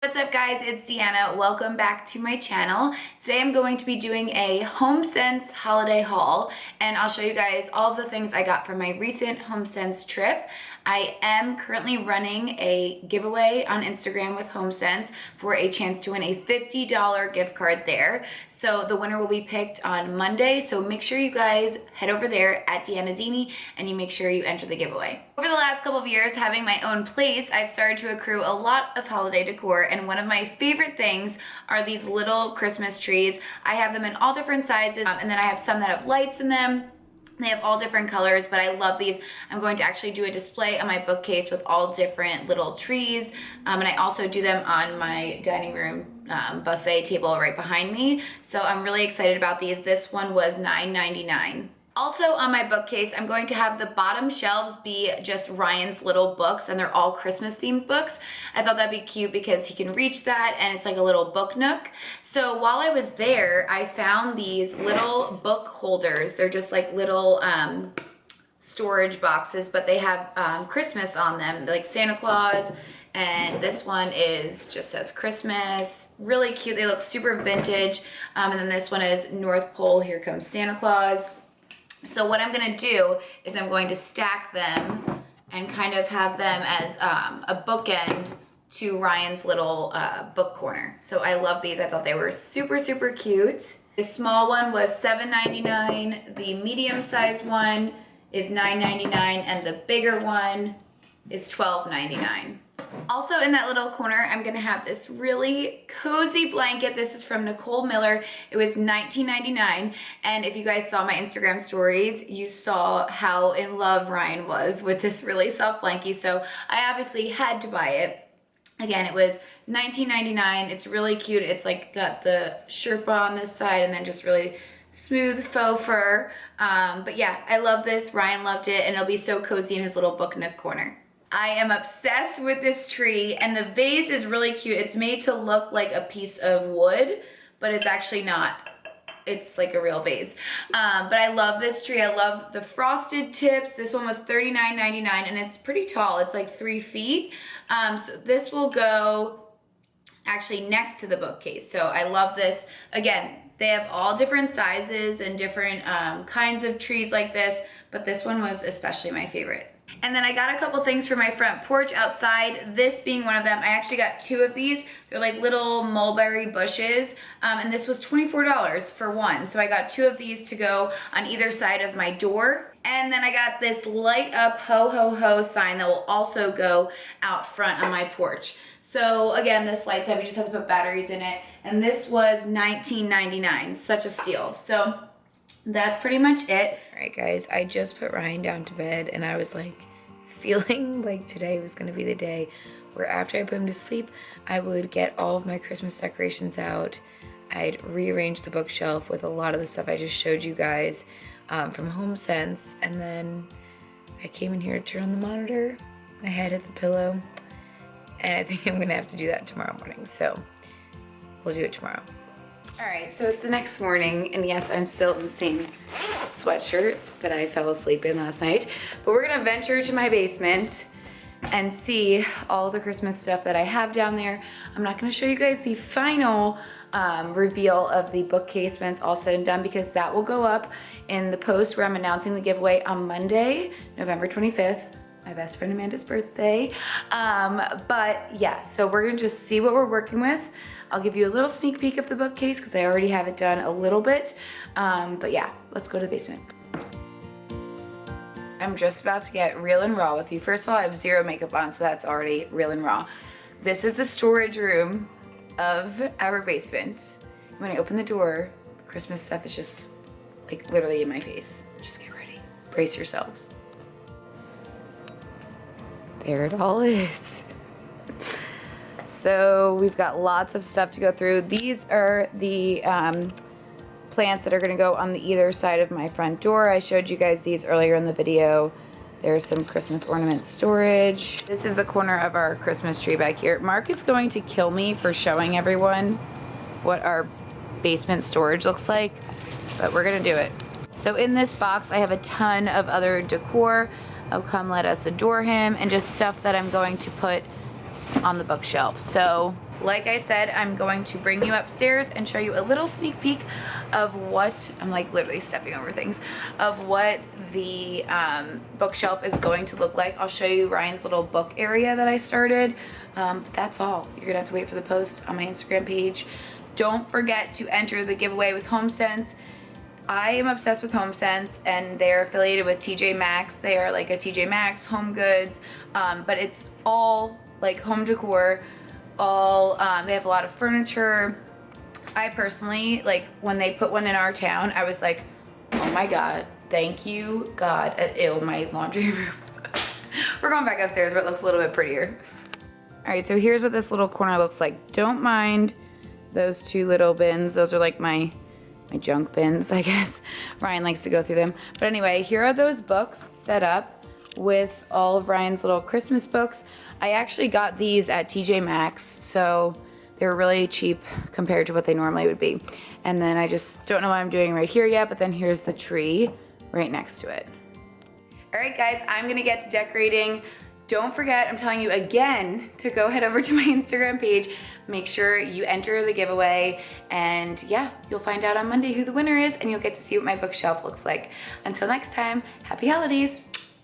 What's up guys, it's Deanna. Welcome back to my channel. Today I'm going to be doing a Homesense holiday haul and I'll show you guys all of the things I got from my recent Homesense trip. I am currently running a giveaway on Instagram with Homesense for a chance to win a $50 gift card there. So the winner will be picked on Monday, so make sure you guys head over there at Deanna Dini and you make sure you enter the giveaway. Over the last couple of years having my own place, I've started to accrue a lot of holiday decor, and one of my favorite things are these little Christmas trees. I have them in all different sizes, and then I have some that have lights in them. They have all different colors, but I love these. I'm going to actually do a display on my bookcase with all different little trees, and I also do them on my dining room buffet table right behind me. So I'm really excited about these. This one was $9.99. Also on my bookcase, I'm going to have the bottom shelves be just Ryan's little books, and they're all Christmas themed books. I thought that'd be cute because he can reach that and it's like a little book nook. So while I was there, I found these little book holders. They're just like little storage boxes, but they have Christmas on them, like Santa Claus. And this one just says Christmas. Really cute. They look super vintage. And then this one is North Pole, Here Comes Santa Claus. So what I'm gonna do is I'm going to stack them and kind of have them as a bookend to Ryan's little book corner. So I love these. I thought they were super, super cute. The small one was $7.99. The medium sized one is $9.99, and the bigger one is $12.99. Also in that little corner, I'm gonna have this really cozy blanket. This is from Nicole Miller. It was $19.99. And if you guys saw my Instagram stories, you saw how in love Ryan was with this really soft blankie. So I obviously had to buy it. Again, it was $19.99. It's really cute. It's like got the Sherpa on this side and then just really smooth faux fur. But yeah, I love this. Ryan loved it, and it'll be so cozy in his little book nook corner. I am obsessed with this tree, and the vase is really cute. It's made to look like a piece of wood, but it's actually not. It's like a real vase. But I love this tree. I love the frosted tips. This one was $39.99, and it's pretty tall. It's like 3 feet. So this will go actually next to the bookcase. So I love this. Again, they have all different sizes and different kinds of trees like this, but this one was especially my favorite. And then I got a couple things for my front porch outside, this being one of them. I actually got 2 of these. They're like little mulberry bushes, and this was $24 for one. So I got 2 of these to go on either side of my door. And then I got this light up ho ho ho sign that will also go out front on my porch. So again, this lights up, you just have to put batteries in it. And this was $19.99, such a steal. So that's pretty much it. All right guys, I just put Ryan down to bed, and I was like feeling like today was gonna be the day where after I put him to sleep, I would get all of my Christmas decorations out. I'd rearrange the bookshelf with a lot of the stuff I just showed you guys from Homesense, and then I came in here to turn on the monitor, my head hit the pillow, and I think I'm gonna have to do that tomorrow morning, so we'll do it tomorrow. All right, so it's the next morning, and yes, I'm still in the same sweatshirt that I fell asleep in last night, but we're gonna venture to my basement and see all the Christmas stuff that I have down there. I'm not gonna show you guys the final reveal of the bookcase when it's all said and done, because that will go up in the post where I'm announcing the giveaway on Monday, November 25th, my best friend Amanda's birthday. But yeah, so we're gonna just see what we're working with. I'll give you a little sneak peek of the bookcase because I already have it done a little bit. But yeah, let's go to the basement. I'm just about to get real and raw with you. First of all, I have zero makeup on, so that's already real and raw. This is the storage room of our basement. When I open the door, Christmas stuff is just like literally in my face. Just get ready. Brace yourselves. There it all is. So we've got lots of stuff to go through. These are the plants that are gonna go on the either side of my front door. I showed you guys these earlier in the video. There's some Christmas ornament storage. This is the corner of our Christmas tree back here. Mark is going to kill me for showing everyone what our basement storage looks like, but we're gonna do it. So in this box, I have a ton of other decor of Come Let Us Adore Him and just stuff that I'm going to put on the bookshelf. So like I said, I'm going to bring you upstairs and show you a little sneak peek of what, I'm like literally stepping over things, of what the bookshelf is going to look like. I'll show you Ryan's little book area that I started. But that's all. You're gonna have to wait for the post on my Instagram page. Don't forget to enter the giveaway with Homesense. I am obsessed with Homesense, and they're affiliated with TJ Maxx. They are like a TJ Maxx, Home Goods, but it's all like home decor. All they have a lot of furniture. I personally, like, when they put one in our town, I was like, oh my god, thank you God. Ew, my laundry room. We're going back upstairs where it looks a little bit prettier. All right, so here's what this little corner looks like. Don't mind those two little bins. Those are like my junk bins, I guess. Ryan likes to go through them. But anyway, here are those books set up with all of Ryan's little Christmas books. I actually got these at TJ Maxx, so they were really cheap compared to what they normally would be. And then I just don't know what I'm doing right here yet, but then here's the tree right next to it. All right, guys, I'm gonna get to decorating. Don't forget, I'm telling you again, to go head over to my Instagram page. Make sure you enter the giveaway, and yeah, you'll find out on Monday who the winner is, and you'll get to see what my bookshelf looks like. Until next time, happy holidays.